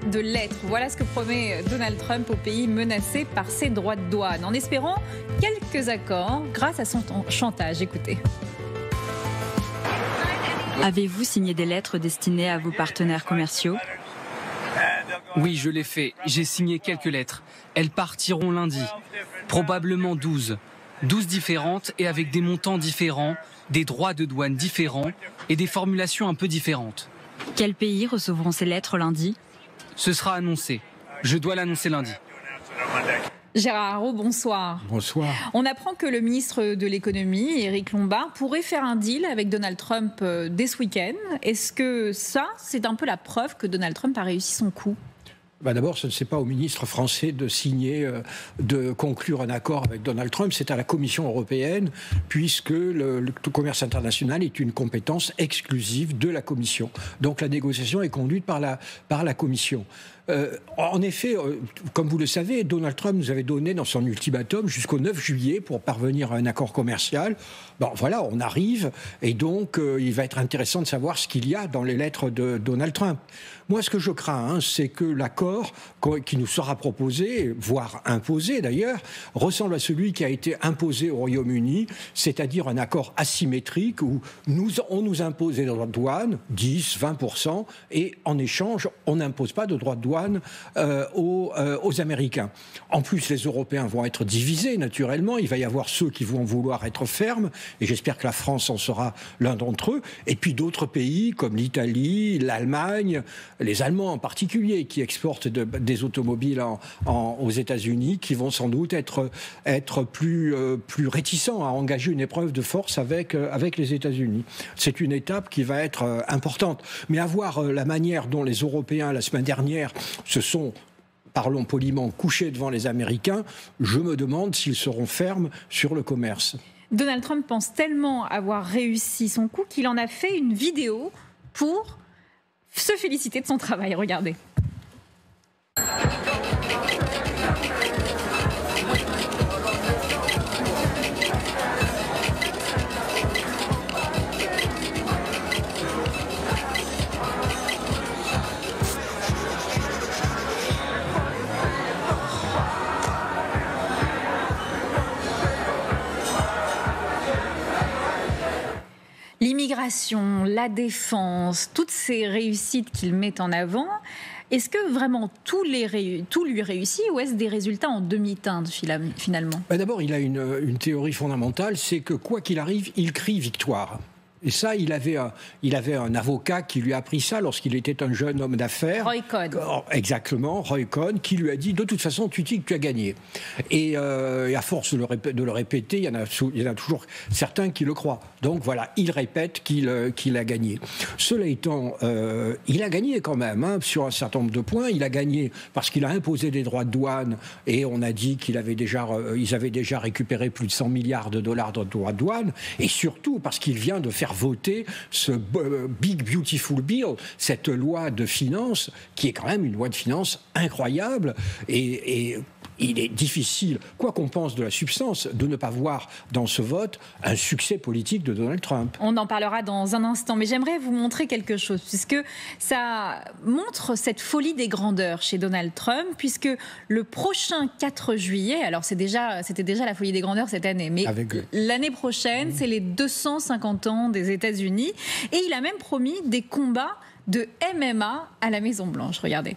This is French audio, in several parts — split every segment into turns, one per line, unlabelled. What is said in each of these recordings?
de lettres. Voilà ce que promet Donald Trump aux pays menacés par ses droits de douane, en espérant quelques accords grâce à son chantage. Écoutez.
Avez-vous signé des lettres destinées à vos partenaires commerciaux ?
Oui, je l'ai fait. J'ai signé quelques lettres. Elles partiront lundi. Probablement 12. 12 différentes et avec des montants différents, des droits de douane différents et des formulations un peu différentes.
Quels pays recevront ces lettres lundi ?
Ce sera annoncé. Je dois l'annoncer lundi.
Gérard Haraud, bonsoir.
Bonsoir.
On apprend que le ministre de l'économie, Éric Lombard, pourrait faire un deal avec Donald Trump dès ce week-end. Est-ce que ça, c'est un peu la preuve que Donald Trump a réussi son coup ?
D'abord, ce n'est pas au ministre français de signer, de conclure un accord avec Donald Trump, c'est à la Commission européenne, puisque le commerce international est une compétence exclusive de la Commission. Donc la négociation est conduite par la Commission. En effet, comme vous le savez, Donald Trump nous avait donné dans son ultimatum jusqu'au 9 juillet pour parvenir à un accord commercial. Bon, voilà, on arrive, et donc il va être intéressant de savoir ce qu'il y a dans les lettres de Donald Trump. Moi, ce que je crains, c'est que l'accord qui nous sera proposé, voire imposé d'ailleurs, ressemble à celui qui a été imposé au Royaume-Uni, c'est-à-dire un accord asymétrique où on nous impose des droits de douane, 10, 20%, et en échange, on n'impose pas de droits de douane aux Américains. En plus, les Européens vont être divisés, naturellement. Il va y avoir ceux qui vont vouloir être fermes, et j'espère que la France en sera l'un d'entre eux, et puis d'autres pays comme l'Italie, l'Allemagne, les Allemands en particulier, qui exportent des automobiles aux États-Unis, qui vont sans doute être plus réticents à engager une épreuve de force avec les États-Unis. C'est une étape qui va être importante. Mais à voir la manière dont les Européens, la semaine dernière, se sont, parlons poliment, couchés devant les Américains, je me demande s'ils seront fermes sur le commerce.
Donald Trump pense tellement avoir réussi son coup qu'il en a fait une vidéo pour se féliciter de son travail. Regardez. L'immigration, la défense, toutes ces réussites qu'il met en avant, est-ce que vraiment tout lui réussit ou est-ce des résultats en demi-teinte finalement ?
D'abord, il a une théorie fondamentale, c'est que quoi qu'il arrive, il crie victoire. Et ça, il avait un avocat qui lui a appris ça lorsqu'il était un jeune homme d'affaires.
Roy Cohn.
Exactement, Roy Cohn, qui lui a dit, de toute façon, tu dis que tu as gagné. Et à force de le répéter, il y en a toujours certains qui le croient. Donc voilà, il répète qu'il a gagné. Cela étant, il a gagné quand même, sur un certain nombre de points. Il a gagné parce qu'il a imposé des droits de douane et on a dit ils avaient déjà récupéré plus de 100 milliards de dollars de droits de douane. Et surtout parce qu'il vient de faire voter ce Big Beautiful Bill, cette loi de finances, qui est quand même une loi de finances incroyable et il est difficile, quoi qu'on pense de la substance, de ne pas voir dans ce vote un succès politique de Donald Trump.
On en parlera dans un instant, mais j'aimerais vous montrer quelque chose, puisque ça montre cette folie des grandeurs chez Donald Trump, puisque le prochain 4 juillet, alors c'était déjà la folie des grandeurs cette année, mais l'année prochaine, c'est les 250 ans des États-Unis, et il a même promis des combats de MMA à la Maison-Blanche. Regardez.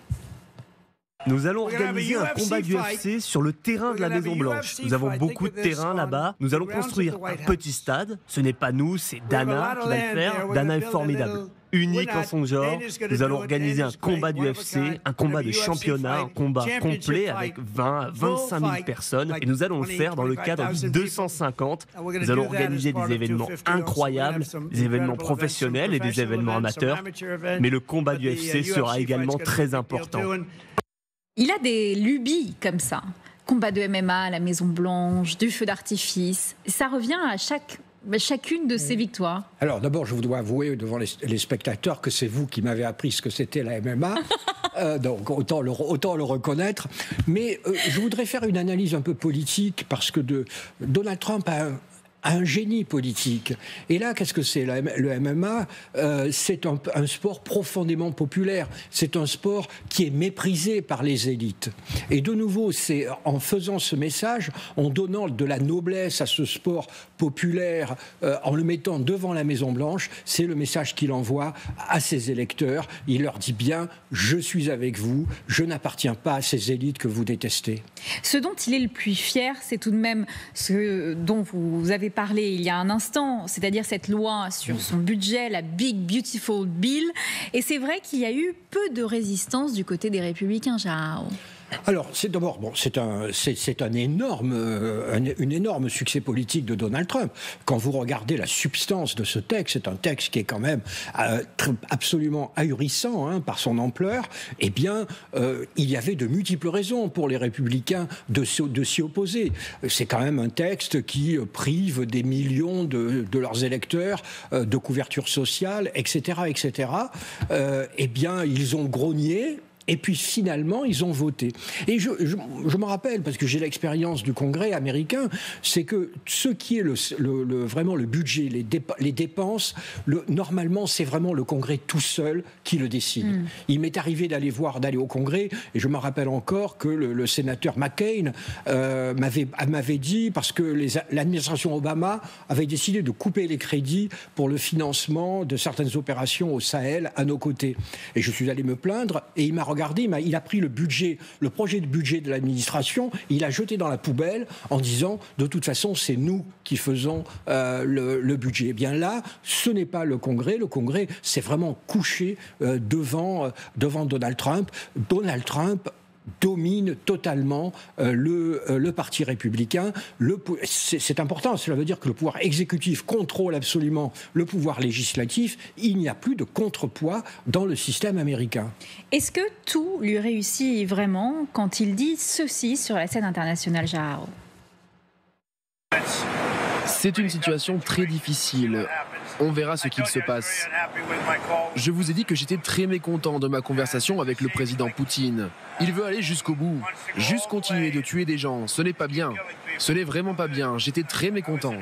Nous allons organiser un combat d'UFC sur le terrain de la Maison-Blanche. Nous avons beaucoup de terrain là-bas. Nous allons construire un petit stade. Ce n'est pas nous, c'est Dana qui va le faire. Dana est formidable. Unique en son genre. Nous allons organiser un combat d'UFC, un combat de championnat, un combat complet avec 20 à 25 000 personnes. Et nous allons le faire dans le cadre de 250. Nous allons organiser des événements incroyables, des événements professionnels et des événements amateurs. Mais le combat d'UFC sera également très important.
Il a des lubies comme ça. Combat de MMA à la Maison-Blanche, du feu d'artifice. Ça revient à chacune de ses victoires.
Alors d'abord, je vous dois avouer devant les spectateurs que c'est vous qui m'avez appris ce que c'était la MMA. Donc autant le reconnaître. Mais je voudrais faire une analyse un peu politique parce que Donald Trump a un génie politique. Et là, qu'est-ce que c'est? Le MMA, c'est un sport profondément populaire. C'est un sport qui est méprisé par les élites. Et de nouveau, c'est en faisant ce message, en donnant de la noblesse à ce sport populaire, en le mettant devant la Maison-Blanche, c'est le message qu'il envoie à ses électeurs. Il leur dit bien, je suis avec vous, je n'appartiens pas à ces élites que vous détestez.
Ce dont il est le plus fier, c'est tout de même ce dont vous avez parlé il y a un instant, c'est-à-dire cette loi sur son budget, la Big Beautiful Bill. Et c'est vrai qu'il y a eu peu de résistance du côté des Républicains, Gérard.
Alors, c'est un énorme succès politique de Donald Trump. Quand vous regardez la substance de ce texte, c'est un texte qui est quand même absolument ahurissant par son ampleur. Eh bien, il y avait de multiples raisons pour les Républicains de s'y opposer. C'est quand même un texte qui prive des millions de leurs électeurs de couverture sociale, etc., etc. Eh bien, ils ont grogné. Et puis finalement, ils ont voté. Et je me rappelle, parce que j'ai l'expérience du Congrès américain, c'est que ce qui est vraiment le budget, les dépenses, normalement, c'est vraiment le Congrès tout seul qui le décide. Il m'est arrivé d'aller au Congrès, et je me rappelle encore que le sénateur McCain m'avait dit, parce que l'administration Obama avait décidé de couper les crédits pour le financement de certaines opérations au Sahel à nos côtés. Et je suis allé me plaindre, et il m'a regardé, il a pris le projet de budget de l'administration, il l'a jeté dans la poubelle en disant, de toute façon, c'est nous qui faisons le budget. Eh bien là, ce n'est pas le Congrès. Le Congrès s'est vraiment couché devant Donald Trump. Donald Trump domine totalement le parti républicain. C'est important, cela veut dire que le pouvoir exécutif contrôle absolument le pouvoir législatif. Il n'y a plus de contrepoids dans le système américain.
Est-ce que tout lui réussit vraiment quand il dit ceci sur la scène internationale, Gérard?
C'est une situation très difficile. On verra ce qu'il se passe. Je vous ai dit que j'étais très mécontent de ma conversation avec le président Poutine. Il veut aller jusqu'au bout, juste continuer de tuer des gens. Ce n'est pas bien. Ce n'est vraiment pas bien. J'étais très mécontent.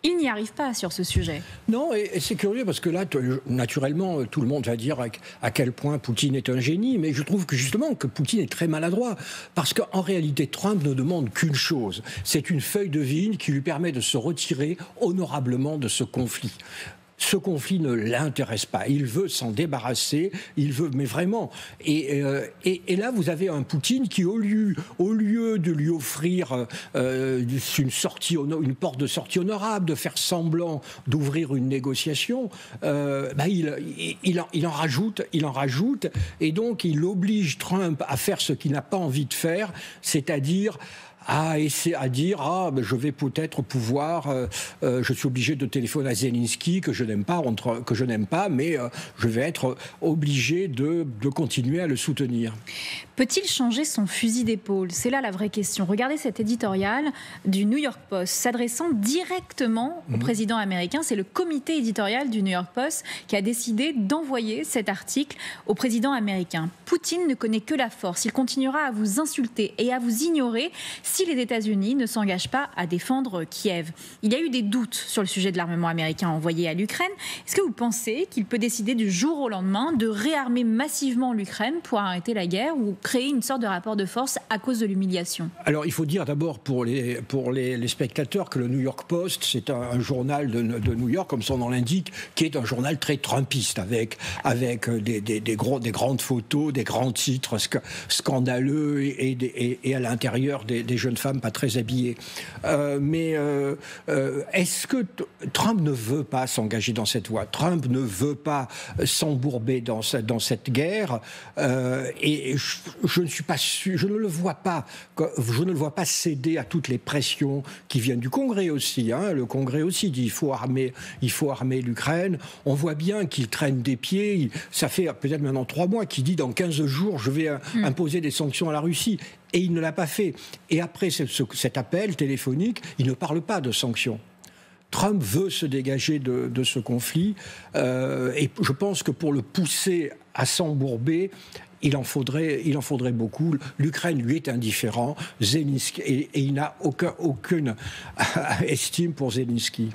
Il n'y arrive pas sur ce sujet.
Non, et c'est curieux parce que là, naturellement, tout le monde va dire à quel point Poutine est un génie, mais je trouve que justement que Poutine est très maladroit. Parce qu'en réalité, Trump ne demande qu'une chose. C'est une feuille de vigne qui lui permet de se retirer honorablement de ce conflit. Ce conflit ne l'intéresse pas. Il veut s'en débarrasser, mais vraiment. Et là, vous avez un Poutine qui, au lieu de lui offrir une porte de sortie honorable, de faire semblant d'ouvrir une négociation, il en rajoute, et donc il oblige Trump à faire ce qu'il n'a pas envie de faire, c'est-à-dire je vais peut-être pouvoir, je suis obligé de téléphoner à Zelensky que je n'aime pas, mais je vais être obligé de continuer à le soutenir.
Peut-il changer son fusil d'épaule? C'est là la vraie question. Regardez cet éditorial du New York Post s'adressant directement au président américain. C'est le comité éditorial du New York Post qui a décidé d'envoyer cet article au président américain. Poutine ne connaît que la force. Il continuera à vous insulter et à vous ignorer si les États-Unis ne s'engagent pas à défendre Kiev. Il y a eu des doutes sur le sujet de l'armement américain envoyé à l'Ukraine. Est-ce que vous pensez qu'il peut décider du jour au lendemain de réarmer massivement l'Ukraine pour arrêter la guerre ou créer une sorte de rapport de force à cause de l'humiliation? Alors,
il faut dire d'abord pour les spectateurs que le New York Post, c'est un journal de New York, comme son nom l'indique, qui est un journal très trumpiste, avec des grandes photos, des grands titres scandaleux et à l'intérieur des jeunes femmes pas très habillées. Est-ce que Trump ne veut pas s'engager dans cette voie? Trump ne veut pas s'embourber dans cette guerre, et je ne suis pas sûr, je ne le vois pas céder à toutes les pressions qui viennent du Congrès aussi. Le Congrès aussi dit il faut armer l'Ukraine. On voit bien qu'il traîne des pieds. Ça fait peut-être maintenant 3 mois qu'il dit dans 15 jours je vais imposer des sanctions à la Russie. Et il ne l'a pas fait. Et après cet appel téléphonique, il ne parle pas de sanctions. Trump veut se dégager de ce conflit, et je pense que pour le pousser à s'embourber. Il en faudrait beaucoup. L'Ukraine lui est indifférent. Zelensky, et il n'a aucune estime pour Zelensky.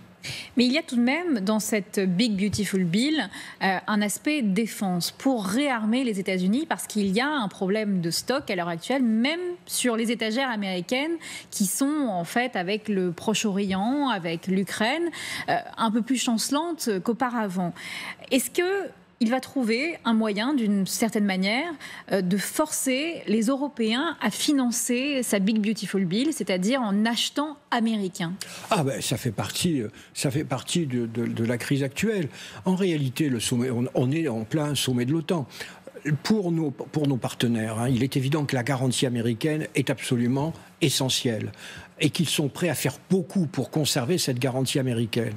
Mais il y a tout de même dans cette Big Beautiful Bill un aspect défense pour réarmer les États-Unis parce qu'il y a un problème de stock à l'heure actuelle, même sur les étagères américaines qui sont en fait avec le Proche-Orient, avec l'Ukraine, un peu plus chancelantes qu'auparavant. Est-ce qu'il va trouver un moyen, d'une certaine manière, de forcer les Européens à financer sa Big Beautiful Bill, c'est-à-dire en achetant américain?
Ah ben, ça fait partie de la crise actuelle. En réalité, le sommet, on est en plein sommet de l'OTAN. Pour nos partenaires, il est évident que la garantie américaine est absolument essentielle et qu'ils sont prêts à faire beaucoup pour conserver cette garantie américaine.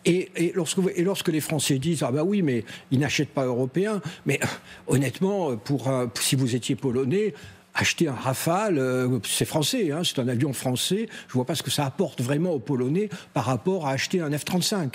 Et lorsque les Français disent « Ah ben oui, mais ils n'achètent pas européen », mais honnêtement, si vous étiez polonais, acheter un Rafale, c'est français, c'est un avion français. Je ne vois pas ce que ça apporte vraiment aux Polonais par rapport à acheter un F-35.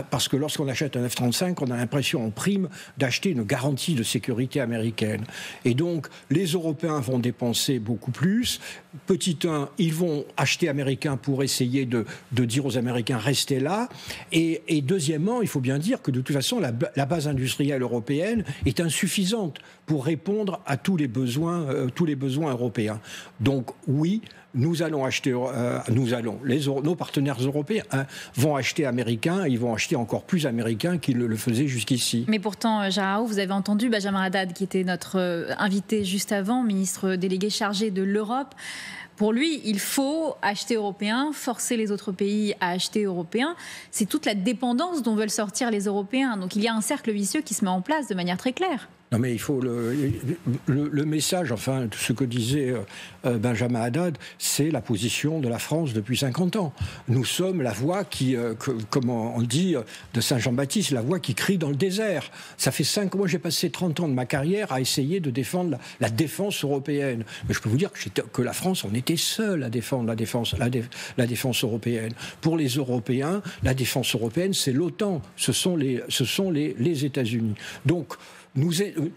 Parce que lorsqu'on achète un F-35, on a l'impression en prime d'acheter une garantie de sécurité américaine. Et donc, les Européens vont dépenser beaucoup plus. Petit 1, ils vont acheter américain pour essayer de dire aux Américains « restez là ». Et deuxièmement, il faut bien dire que de toute façon, la base industrielle européenne est insuffisante pour répondre à tous les besoins européens. Donc oui, nous allons acheter, nos partenaires européens vont acheter américain, ils vont acheter encore plus américain qu'ils le faisaient jusqu'ici.
Mais pourtant, Gérard, vous avez entendu Benjamin Haddad, qui était notre invité juste avant, ministre délégué chargé de l'Europe. Pour lui, il faut acheter européen, forcer les autres pays à acheter européen. C'est toute la dépendance dont veulent sortir les Européens. Donc il y a un cercle vicieux qui se met en place de manière très claire.
Non mais il faut le message, enfin ce que disait Benjamin Haddad, c'est la position de la France depuis 50 ans. Nous sommes la voix qui, comme on dit de Saint-Jean-Baptiste, la voix qui crie dans le désert. Ça fait 5 mois, j'ai passé 30 ans de ma carrière à essayer de défendre la défense européenne. Mais je peux vous dire que la France, on était seul à défendre la défense européenne. Pour les Européens, la défense européenne, c'est l'OTAN, ce sont les États-Unis. Donc,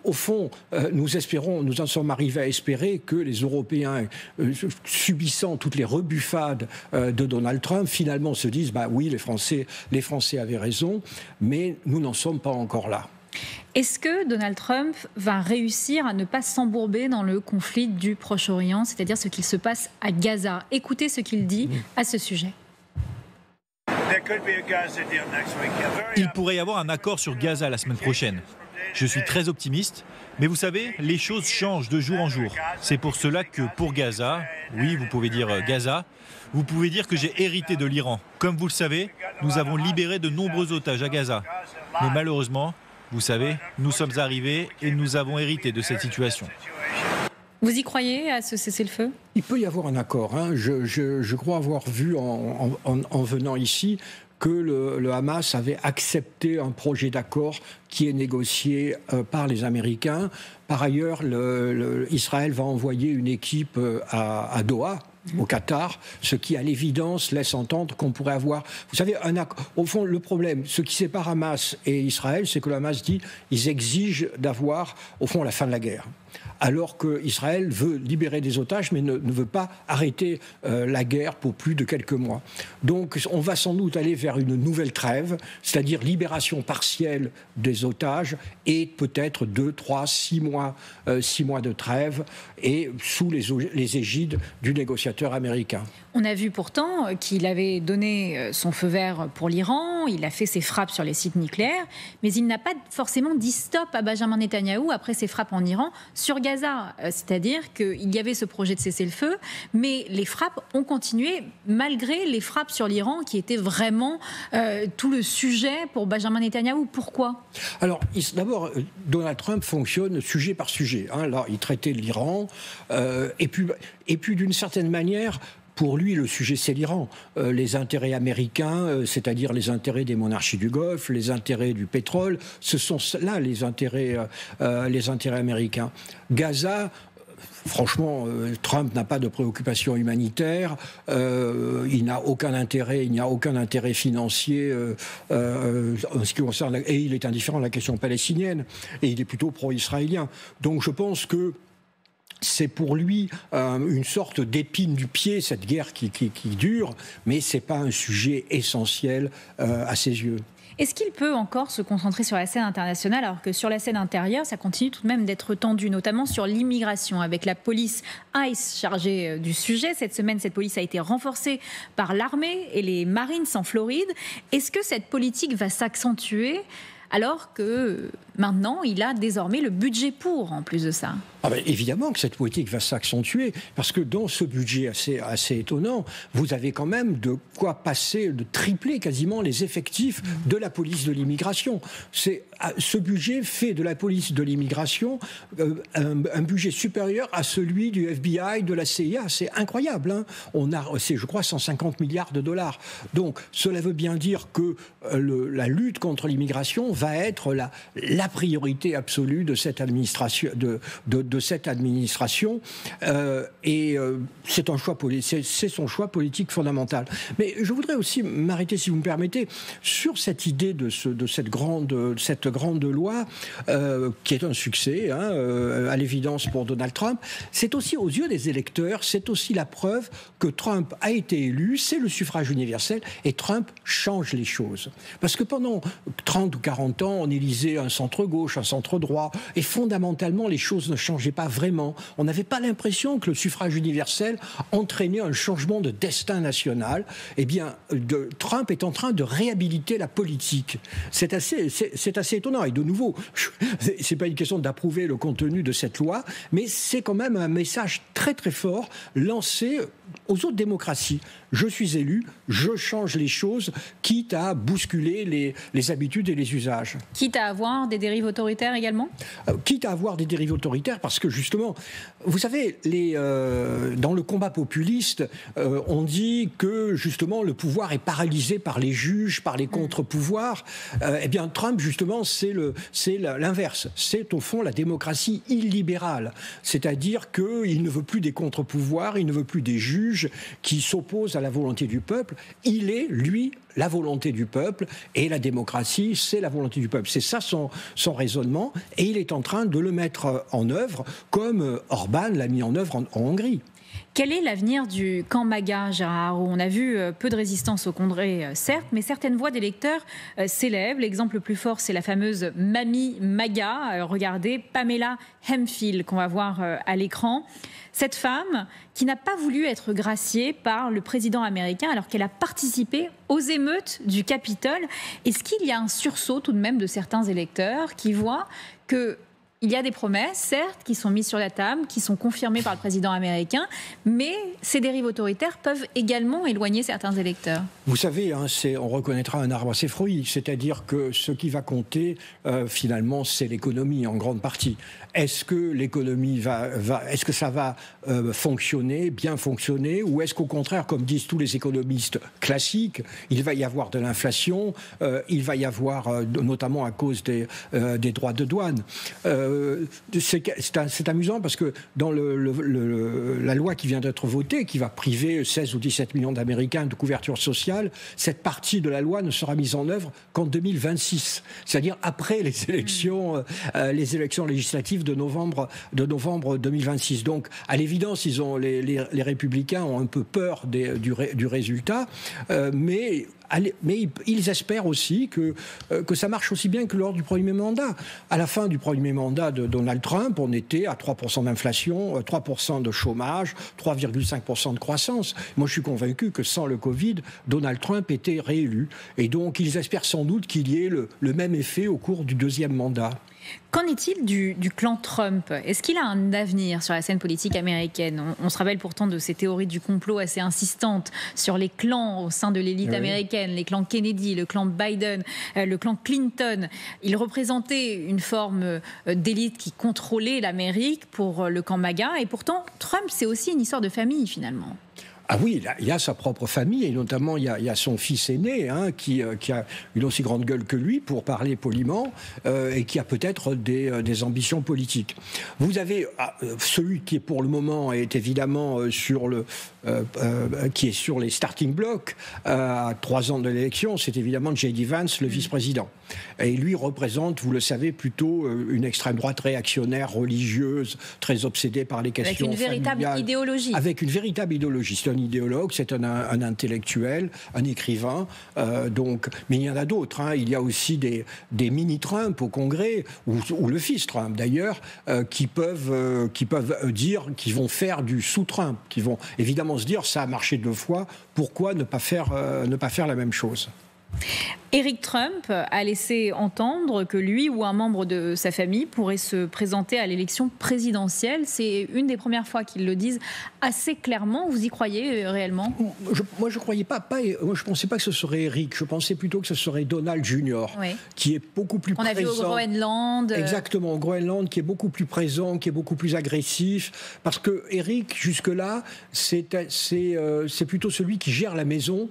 au fond, nous en sommes arrivés à espérer que les Européens, subissant toutes les rebuffades de Donald Trump, finalement se disent bah oui, les Français avaient raison, mais nous n'en sommes pas encore là.
Est-ce que Donald Trump va réussir à ne pas s'embourber dans le conflit du Proche-Orient, c'est-à-dire ce qu'il se passe à Gaza? Écoutez ce qu'il dit à ce sujet.
Il pourrait y avoir un accord sur Gaza la semaine prochaine. Je suis très optimiste, mais vous savez, les choses changent de jour en jour. C'est pour cela que pour Gaza, oui, vous pouvez dire Gaza, vous pouvez dire que j'ai hérité de l'Iran. Comme vous le savez, nous avons libéré de nombreux otages à Gaza. Mais malheureusement, vous savez, nous sommes arrivés et nous avons hérité de cette situation.
Vous y croyez à ce cessez-le-feu?
Il peut y avoir un accord. Je crois avoir vu en venant ici que le Hamas avait accepté un projet d'accord qui est négocié par les Américains. Par ailleurs, Israël va envoyer une équipe à Doha, au Qatar, ce qui, à l'évidence, laisse entendre qu'on pourrait avoir... Vous savez, au fond, le problème, ce qui sépare Hamas et Israël, c'est que le Hamas dit ils exigent d'avoir, au fond, la fin de la guerre. Alors qu'Israël veut libérer des otages, mais ne veut pas arrêter la guerre pour plus de quelques mois. Donc on va sans doute aller vers une nouvelle trêve, c'est-à-dire libération partielle des otages et peut-être 2, 3, 6 mois de trêve et sous les égides du négociateur américain.
On a vu pourtant qu'il avait donné son feu vert pour l'Iran, il a fait ses frappes sur les sites nucléaires, mais il n'a pas forcément dit stop à Benjamin Netanyahou après ses frappes en Iran sur Gaza. C'est-à-dire qu'il y avait ce projet de cessez-le-feu, mais les frappes ont continué malgré les frappes sur l'Iran qui étaient vraiment tout le sujet pour Benjamin Netanyahou. Pourquoi ?
Alors, d'abord, Donald Trump fonctionne sujet par sujet. Là, il traitait l'Iran, et puis d'une certaine manière... Pour lui, le sujet, c'est l'Iran. Les intérêts américains, c'est-à-dire les intérêts des monarchies du Golfe, les intérêts du pétrole, ce sont là les intérêts américains. Gaza, franchement, Trump n'a pas de préoccupation humanitaire, il n'a aucun intérêt, financier en ce qui concerne, et il est indifférent à la question palestinienne, et il est plutôt pro-israélien. Donc je pense que c'est pour lui une sorte d'épine du pied, cette guerre qui dure, mais ce n'est pas un sujet essentiel à ses yeux.
Est-ce qu'il peut encore se concentrer sur la scène internationale alors que sur la scène intérieure, ça continue tout de même d'être tendu, notamment sur l'immigration, avec la police ICE chargée du sujet. Cette semaine, cette police a été renforcée par l'armée et les Marines en Floride. Est-ce que cette politique va s'accentuer alors que maintenant, il a désormais le budget pour, en plus de ça?
Évidemment que cette politique va s'accentuer, parce que dans ce budget assez étonnant, vous avez quand même de quoi passer, de tripler quasiment les effectifs de la police de l'immigration. Ce budget fait de la police de l'immigration un budget supérieur à celui du FBI, de la CIA. C'est incroyable, hein. C'est, je crois, 150 milliards de dollars. Donc, cela veut bien dire que la lutte contre l'immigration va être la priorité absolue de cette administration, de cette administration, et c'est son choix politique fondamental. Mais je voudrais aussi m'arrêter, si vous me permettez, sur cette idée de cette grande loi qui est un succès, à l'évidence pour Donald Trump. C'est aussi aux yeux des électeurs, c'est aussi la preuve que Trump a été élu, c'est le suffrage universel, et Trump change les choses. Parce que pendant 30 ou 40 ans, on élisait un centre-gauche, un centre-droit, et fondamentalement, les choses ne changeaient pas vraiment. On n'avait pas l'impression que le suffrage universel entraînait un changement de destin national. Eh bien, Trump est en train de réhabiliter la politique. C'est assez étonnant. Et de nouveau, c'est pas une question d'approuver le contenu de cette loi, mais c'est quand même un message très très fort lancé aux autres démocraties. Je suis élu, je change les choses, quitte à bousculer les habitudes et les usages.
Quitte à avoir des dérives autoritaires également ?
Quitte à avoir des dérives autoritaires, parce que justement, vous savez, dans le combat populiste, on dit que justement le pouvoir est paralysé par les juges, par les contre-pouvoirs. Eh bien, Trump, justement, c'est l'inverse. C'est au fond la démocratie illibérale. C'est-à-dire qu'il ne veut plus des contre-pouvoirs, il ne veut plus des juges qui s'opposent à la volonté du peuple. Il est, lui, la volonté du peuple, et la démocratie, c'est la volonté du peuple. C'est ça son raisonnement, et il est en train de le mettre en œuvre, comme Orban l'a mis en œuvre en Hongrie.
Quel est l'avenir du camp MAGA, Gérard Araud ? On a vu peu de résistance au Congrès, certes, mais certaines voix d'électeurs s'élèvent. L'exemple le plus fort, c'est la fameuse mamie MAGA. Regardez, Pamela Hemphill, qu'on va voir à l'écran. Cette femme qui n'a pas voulu être graciée par le président américain alors qu'elle a participé aux émeutes du Capitole. Est-ce qu'il y a un sursaut tout de même de certains électeurs qui voient que il y a des promesses, certes, qui sont mises sur la table, qui sont confirmées par le président américain, mais ces dérives autoritaires peuvent également éloigner certains électeurs.
Vous savez, on reconnaîtra un arbre à ses fruits, c'est-à-dire que ce qui va compter, finalement, c'est l'économie, en grande partie. Est-ce que l'économie est-ce que ça va fonctionner, bien fonctionner, ou est-ce qu'au contraire, comme disent tous les économistes classiques, il va y avoir de l'inflation, il va y avoir, notamment à cause des droits de douane. C'est amusant parce que dans la loi qui vient d'être votée, qui va priver 16 ou 17 millions d'Américains de couverture sociale, cette partie de la loi ne sera mise en œuvre qu'en 2026, c'est-à-dire après les élections législatives de novembre 2026. Donc, à l'évidence, les républicains ont un peu peur du résultat, mais ils espèrent aussi que ça marche aussi bien que lors du premier mandat. À la fin du premier mandat de Donald Trump, on était à 3% d'inflation, 3% de chômage, 3,5% de croissance. Moi, je suis convaincu que sans le Covid, Donald Trump était réélu. Et donc, ils espèrent sans doute qu'il y ait le même effet au cours du deuxième mandat.
Qu'en est-il du clan Trump ? Est-ce qu'il a un avenir sur la scène politique américaine ? On se rappelle pourtant de ces théories du complot assez insistantes sur les clans au sein de l'élite américaine, les clans Kennedy, le clan Biden, le clan Clinton. Ils représentaient une forme d'élite qui contrôlait l'Amérique pour le camp MAGA. Et pourtant, Trump, c'est aussi une histoire de famille, finalement.
Ah oui, il y a sa propre famille, et notamment il y a son fils aîné, qui a une aussi grande gueule que lui, pour parler poliment, et qui a peut-être des ambitions politiques. Vous avez celui qui est pour le moment est évidemment qui est sur les starting blocks à 3 ans de l'élection, c'est évidemment J.D. Vance, le vice-président. Et lui représente, vous le savez, plutôt une extrême droite réactionnaire, religieuse, très obsédée par les questions familiales.
Avec une véritable idéologie.
Avec une véritable idéologie. C'est un idéologue, c'est un intellectuel, un écrivain. Mais il y en a d'autres. Il y a aussi des mini-Trump au Congrès, ou le fils Trump d'ailleurs, qui peuvent dire qu'ils vont faire du sous-Trump, qui vont évidemment se dire ça a marché 2 fois, pourquoi ne pas faire la même chose?
Eric Trump a laissé entendre que lui ou un membre de sa famille pourrait se présenter à l'élection présidentielle. C'est une des premières fois qu'ils le disent assez clairement. Vous y croyez réellement?
Moi, je croyais pas. Moi, je pensais pas que ce serait Eric. Je pensais plutôt que ce serait Donald Jr., qui est beaucoup plus présent.
On a vu au Groenland.
Exactement, au Groenland, qui est beaucoup plus présent, qui est beaucoup plus agressif. Parce que Eric, jusque-là, c'est plutôt celui qui gère la maison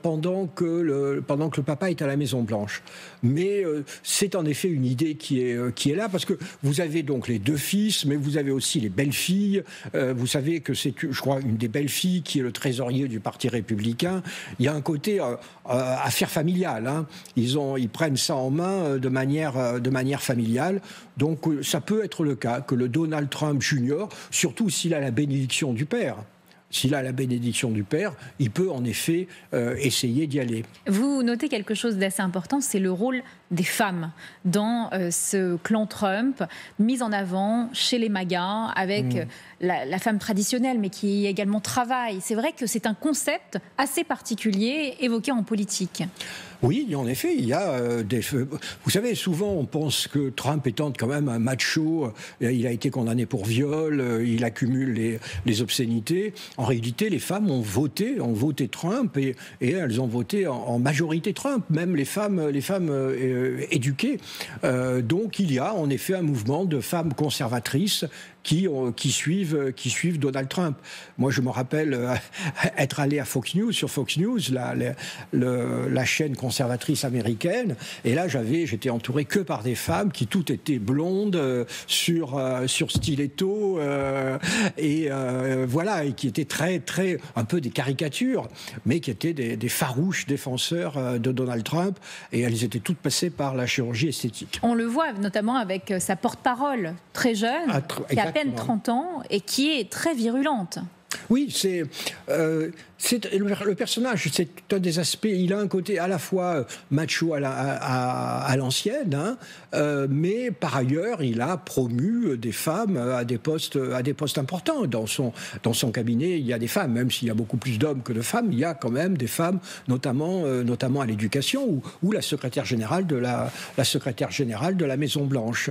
pendant que le papa est à la Maison-Blanche. Mais c'est en effet une idée qui est là, parce que vous avez donc les 2 fils, mais vous avez aussi les belles-filles. Vous savez que c'est, je crois, une des belles-filles qui est le trésorier du Parti républicain. Il y a un côté affaire familiale. Ils prennent ça en main de manière familiale. Donc ça peut être le cas que le Donald Trump Jr., surtout s'il a la bénédiction du père, il peut en effet essayer d'y aller.
Vous notez quelque chose d'assez important, c'est le rôle des femmes dans ce clan Trump, mis en avant chez les MAGA, avec la femme traditionnelle, mais qui également travaille. C'est vrai que c'est un concept assez particulier évoqué en politique.
Oui, en effet, il y a Vous savez, souvent on pense que Trump étant quand même un macho, il a été condamné pour viol, il accumule les obscénités. En réalité, les femmes ont voté Trump et elles ont voté en majorité Trump, même les femmes éduquées. Donc il y a en effet un mouvement de femmes conservatrices qui suivent Donald Trump. Moi, je me rappelle être allé à Fox News, sur Fox News, la chaîne conservatrice américaine, et là, j'étais entouré que par des femmes qui toutes étaient blondes, sur stiletto, et qui étaient très, un peu des caricatures, mais qui étaient des farouches défenseurs de Donald Trump, et elles étaient toutes passées par la chirurgie esthétique.
On le voit notamment avec sa porte-parole très jeune, qui a à peine 30 ans et qui est très virulente.
Oui, le personnage, c'est un des aspects. Il a un côté à la fois macho à l'ancienne, mais par ailleurs, il a promu des femmes à des postes importants. Dans son cabinet, il y a des femmes, même s'il y a beaucoup plus d'hommes que de femmes, il y a quand même des femmes, notamment à l'éducation, ou la secrétaire générale de la Maison-Blanche.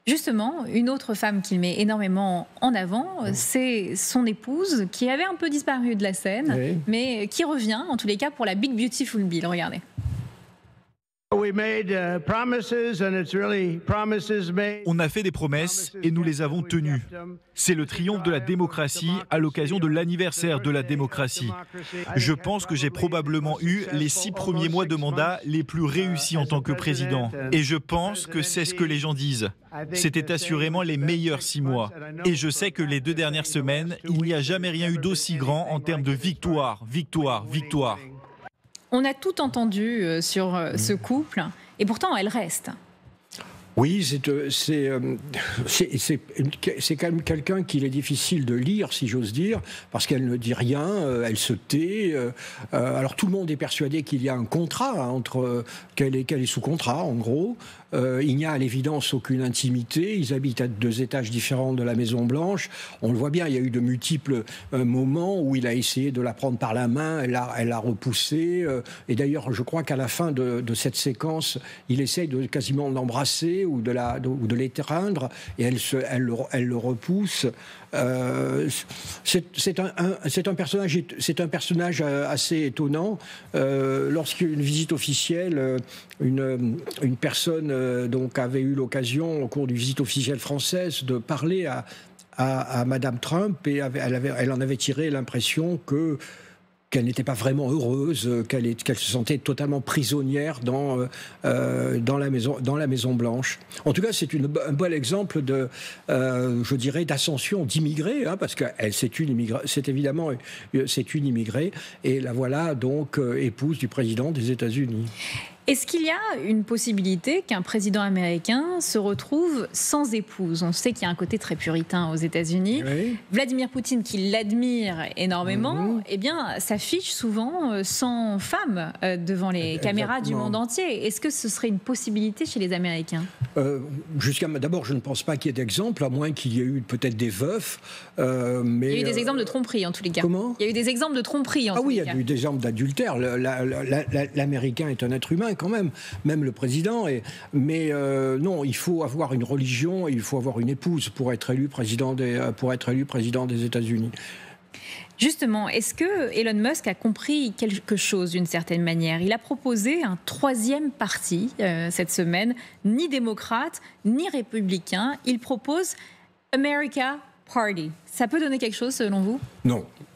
Justement, une autre femme qu'il met énormément en avant, c'est son épouse, qui avait un peu disparu de la scène, mais qui revient, en tous les cas, pour la Big Beautiful Bill. Regardez.
On a fait des promesses et nous les avons tenues. C'est le triomphe de la démocratie à l'occasion de l'anniversaire de la démocratie. Je pense que j'ai probablement eu les 6 premiers mois de mandat les plus réussis en tant que président. Et je pense que c'est ce que les gens disent. C'était assurément les meilleurs 6 mois. Et je sais que les 2 dernières semaines, il n'y a jamais rien eu d'aussi grand en termes de victoire.
On a tout entendu sur ce couple, et pourtant elle reste.
Oui, c'est quand même quelqu'un qu'il est difficile de lire, si j'ose dire, parce qu'elle ne dit rien, elle se tait. Alors tout le monde est persuadé qu'il y a un contrat qu'elle est sous contrat, en gros. Il n'y a à l'évidence aucune intimité. Ils habitent à 2 étages différents de la Maison-Blanche. On le voit bien, il y a eu de multiples moments où il a essayé de la prendre par la main, elle l'a repoussée. Et d'ailleurs, je crois qu'à la fin de cette séquence, il essaye de quasiment l'embrasser ou de l'étreindre, et elle le repousse. C'est un personnage assez étonnant. Lorsqu'il y a eu une visite officielle, une personne donc avait eu l'occasion au cours d'une visite officielle française de parler à Madame Trump et elle en avait tiré l'impression qu'elle n'était pas vraiment heureuse, qu'elle se sentait totalement prisonnière dans la Maison Blanche. En tout cas, c'est un bel exemple je dirais, d'ascension d'immigrés, parce que c'est une immigrée, et la voilà donc épouse du président des États-Unis.
Est-ce qu'il y a une possibilité qu'un président américain se retrouve sans épouse? On sait qu'il y a un côté très puritain aux États-Unis. Oui. Vladimir Poutine, qui l'admire énormément, eh bien, s'affiche souvent sans femme devant les caméras du monde entier. Est-ce que ce serait une possibilité chez les Américains?
D'abord, je ne pense pas qu'il y ait d'exemple, à moins qu'il y ait eu peut-être des veufs.
Mais, il y a eu des exemples de tromperie, en tous les cas.
Comment?
Il y a eu des exemples de tromperie, en tous les cas.
Ah oui, il y a eu des exemples d'adultère. L'Américain est un être humain, quand même le président. Mais non, il faut avoir une religion, et il faut avoir une épouse pour être élu président des États-Unis.
Justement, est-ce que Elon Musk a compris quelque chose d'une certaine manière? Il a proposé un troisième parti cette semaine, ni démocrate, ni républicain. Il propose America Party. Ça peut donner quelque chose selon vous?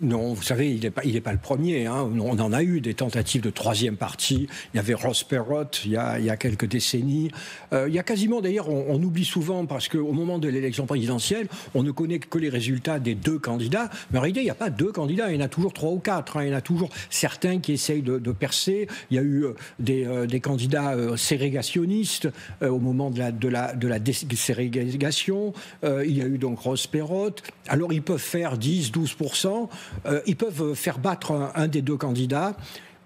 Non, vous savez, il n'est pas le premier. On en a eu des tentatives de troisième parti. Il y avait Ross Perot il y a quelques décennies. Il y a quasiment, d'ailleurs, on oublie souvent, parce qu'au moment de l'élection présidentielle, on ne connaît que les résultats des deux candidats. Mais en réalité, il n'y a pas deux candidats, il y en a toujours 3 ou 4. Il y en a toujours certains qui essayent de percer. Il y a eu des candidats ségrégationnistes au moment de la déségrégation. Il y a eu donc Ross Perot. Alors, ils peuvent faire 10-12%, ils peuvent faire battre un des deux candidats,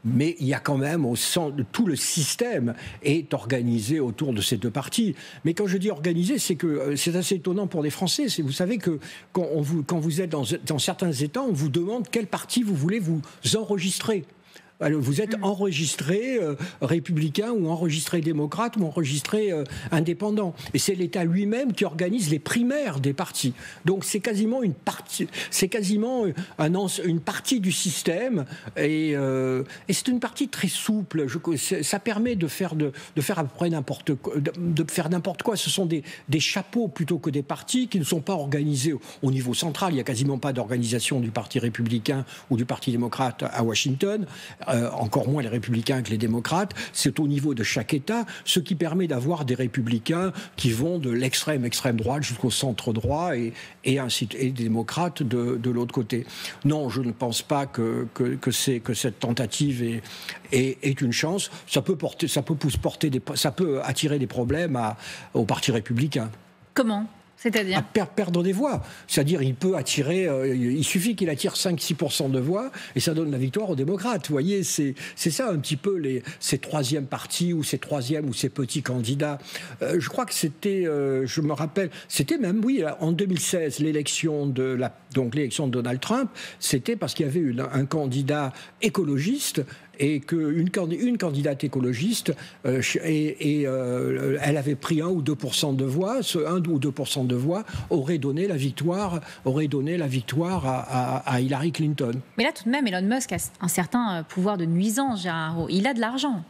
mais il y a quand même au centre, tout le système est organisé autour de ces deux partis. Mais quand je dis organisé, c'est que c'est assez étonnant pour les Français. Vous savez que quand vous êtes dans certains États, on vous demande quel parti vous voulez vous enregistrer. Alors, vous êtes enregistré républicain ou enregistré démocrate ou enregistré indépendant. Et c'est l'État lui-même qui organise les primaires des partis. Donc c'est quasiment une partie du système et c'est une partie très souple. Ça permet de faire à peu près n'importe quoi. Ce sont des chapeaux plutôt que des partis qui ne sont pas organisés au niveau central. Il n'y a quasiment pas d'organisation du Parti républicain ou du Parti démocrate à Washington. Encore moins les républicains que les démocrates, c'est au niveau de chaque État, ce qui permet d'avoir des républicains qui vont de extrême droite jusqu'au centre droit et des démocrates de l'autre côté. Non, je ne pense pas que cette tentative est une chance. Ça peut attirer des problèmes au Parti républicain. Comment ? C'est-à-dire
perdre des voix. C'est-à-dire, il suffit qu'il attire 5-6% de voix et ça donne la victoire aux démocrates. Vous voyez, c'est ça un petit peu ces troisièmes partis ou ces troisièmes ou ces petits candidats. Je crois que c'était, je me rappelle, c'était même, oui, en 2016, l'élection de Donald Trump, c'était parce qu'il y avait un candidat écologiste et qu'une candidate écologiste, elle avait pris 1 ou 2% de voix. Ce 1 ou 2% de voix aurait donné la victoire à Hillary Clinton.
Mais là, tout de même, Elon Musk a un certain pouvoir de nuisance, Gérard Araud. Il a de l'argent.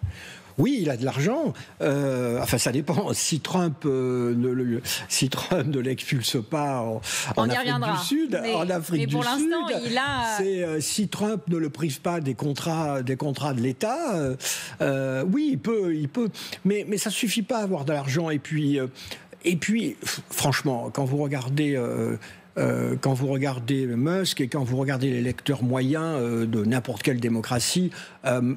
Oui, il a de l'argent. Enfin, ça dépend. Si Trump ne l'expulse pas en Afrique du Sud,
mais pour l'instant, il a.
Si Trump ne le prive pas des contrats de l'État, oui, il peut. Mais ça suffit pas à avoir de l'argent. Et puis, franchement, quand vous regardez Musk et quand vous regardez les lecteurs moyens de n'importe quelle démocratie,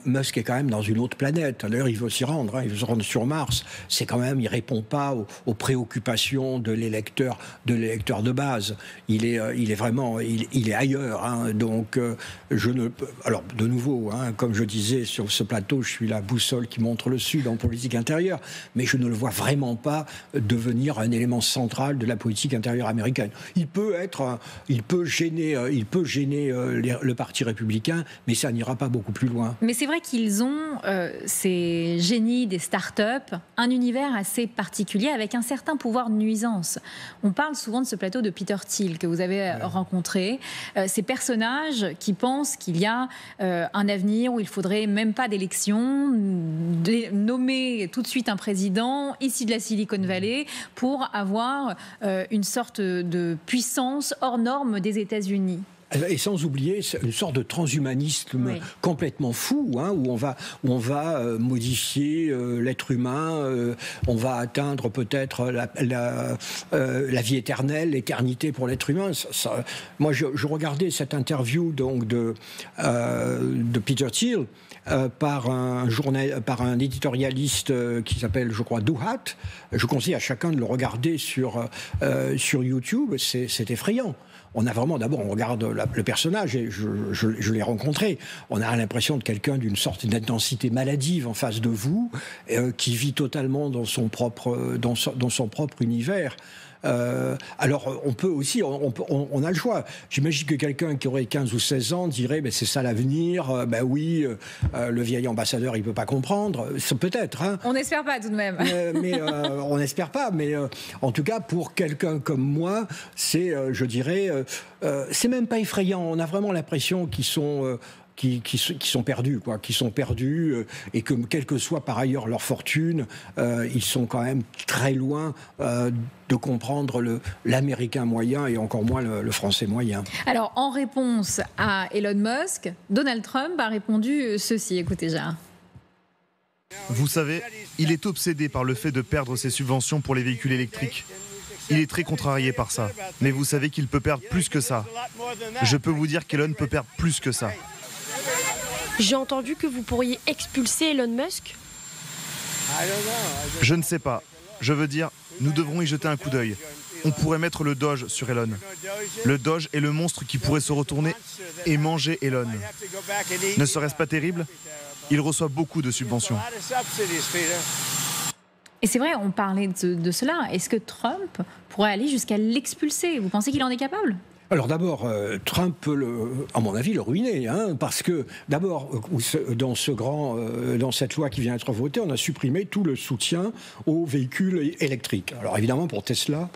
Musk est quand même dans une autre planète. D'ailleurs, il veut s'y rendre, il veut se rendre sur Mars. C'est quand même, il répond pas aux préoccupations de l'électeur de base. Il est vraiment, il est ailleurs. Donc, alors, de nouveau, comme je disais sur ce plateau, je suis la boussole qui montre le Sud en politique intérieure, mais je ne le vois vraiment pas devenir un élément central de la politique intérieure américaine. Il peut gêner le Parti républicain, mais ça n'ira pas beaucoup plus loin.
Mais c'est vrai qu'ils ont, ces génies des start-up, un univers assez particulier avec un certain pouvoir de nuisance. On parle souvent de ce plateau de Peter Thiel que vous avez rencontré. Ces personnages qui pensent qu'il y a un avenir où il ne faudrait même pas d'élection, nommer tout de suite un président, ici de la Silicon Valley, pour avoir une sorte de puissance puissance hors norme des États-Unis.
Et sans oublier une sorte de transhumanisme complètement fou, hein, où on va modifier l'être humain, on va atteindre peut-être la vie éternelle, l'éternité pour l'être humain. Moi, je regardais cette interview donc de Peter Thiel par un éditorialiste qui s'appelle, je crois, Duhat. Je conseille à chacun de le regarder sur YouTube. C'est effrayant. On a vraiment, d'abord, on regarde le personnage, et je l'ai rencontré. On a l'impression de quelqu'un d'une sorte d'intensité maladive en face de vous, qui vit totalement dans son propre univers. Alors, on peut aussi, on a le choix. J'imagine que quelqu'un qui aurait 15 ou 16 ans dirait, c'est ça l'avenir, oui, le vieil ambassadeur, il ne peut pas comprendre. Peut-être. Hein.
On n'espère pas tout de même.
On n'espère pas, mais en tout cas, pour quelqu'un comme moi, c'est, je dirais, c'est même pas effrayant. On a vraiment l'impression qu'ils sont... Qui sont perdus, et que quelle que soit par ailleurs leur fortune, ils sont quand même très loin de comprendre l'américain moyen et encore moins le français moyen.
Alors, en réponse à Elon Musk, Donald Trump a répondu ceci, écoutez Gérard.
Vous savez, il est obsédé par le fait de perdre ses subventions pour les véhicules électriques. Il est très contrarié par ça. Mais vous savez qu'il peut perdre plus que ça. Je peux vous dire qu'Elon peut perdre plus que ça.
J'ai entendu que vous pourriez expulser Elon Musk.
Je ne sais pas. Je veux dire, nous devrons y jeter un coup d'œil. On pourrait mettre le Doge sur Elon. Le Doge est le monstre qui pourrait se retourner et manger Elon. Ne serait-ce pas terrible ? Il reçoit beaucoup de subventions.
Et c'est vrai, on parlait de cela. Est-ce que Trump pourrait aller jusqu'à l'expulser ? Vous pensez qu'il en est capable ?
Alors d'abord, Trump peut, à mon avis, le ruiner, hein, parce que d'abord, dans cette loi qui vient d'être votée, on a supprimé tout le soutien aux véhicules électriques. Alors évidemment, pour Tesla,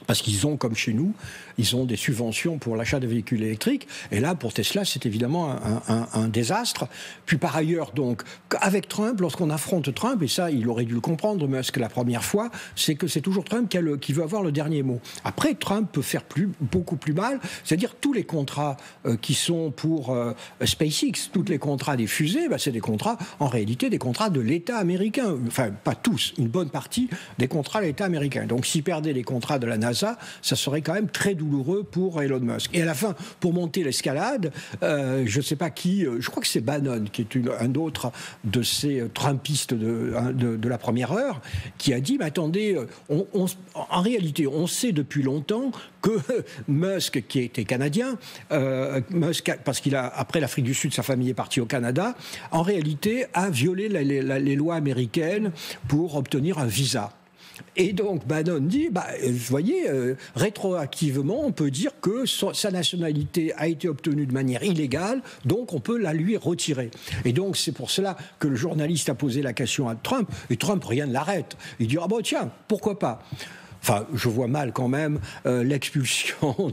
parce qu'ils ont, comme chez nous, ils ont des subventions pour l'achat de véhicules électriques. Et là, pour Tesla, c'est évidemment un désastre. Puis par ailleurs, donc, avec Trump, lorsqu'on affronte Trump, et ça, il aurait dû le comprendre, mais que la première fois, c'est que c'est toujours Trump qui veut avoir le dernier mot. Après, Trump peut faire beaucoup plus mal, c'est-à-dire tous les contrats qui sont pour SpaceX, tous les contrats des fusées, c'est des contrats, en réalité, des contrats de l'État américain. Enfin, pas tous, une bonne partie des contrats de l'État américain. Donc, s'il perdait les contrats de la NASA, ça serait quand même très douloureux pour Elon Musk. Et à la fin, pour monter l'escalade, je ne sais pas qui, je crois que c'est Bannon, qui est un autre de ces Trumpistes de la première heure, qui a dit, mais attendez, en réalité, on sait depuis longtemps que Musk, qui était canadien, Musk, parce après l'Afrique du Sud, sa famille est partie au Canada, en réalité a violé les lois américaines pour obtenir un visa. Et donc Bannon dit, vous voyez, rétroactivement, on peut dire que sa nationalité a été obtenue de manière illégale, donc on peut la lui retirer. Et donc c'est pour cela que le journaliste a posé la question à Trump, et Trump, rien ne l'arrête. Il dit, tiens, pourquoi pas ? Enfin, je vois mal quand même l'expulsion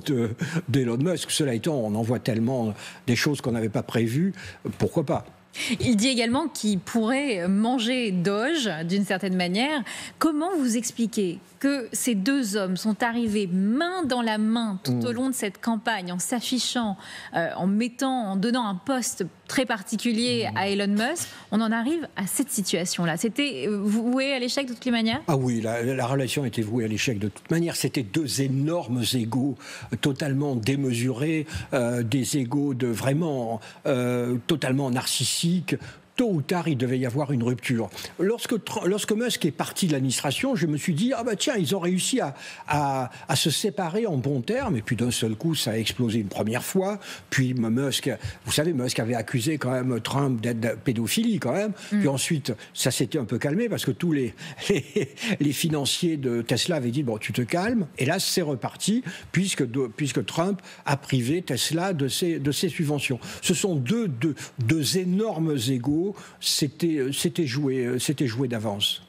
d'Elon Musk. Cela étant, on en voit tellement des choses qu'on n'avait pas prévues, pourquoi pas ?
Il dit également qu'il pourrait manger Doge d'une certaine manière. Comment vous expliquez que ces deux hommes sont arrivés main dans la main tout au long de cette campagne, en s'affichant, en donnant un poste très particulier à Elon Musk, on en arrive à cette situation-là. C'était voué à l'échec de toutes les manières ?
Ah oui, la relation était vouée à l'échec de toute manière. C'était deux énormes égos totalement démesurés, des égos vraiment totalement narcissiques. Tôt ou tard, il devait y avoir une rupture. Lorsque Musk est parti de l'administration, je me suis dit, tiens, ils ont réussi à se séparer en bons termes, et puis d'un seul coup, ça a explosé une première fois, puis Musk, vous savez, Musk avait accusé quand même Trump d'être de pédophilie quand même, puis ensuite, ça s'était un peu calmé, parce que tous les financiers de Tesla avaient dit, tu te calmes, et là, c'est reparti, puisque Trump a privé Tesla de ses subventions. Ce sont deux énormes égos. C'était joué d'avance.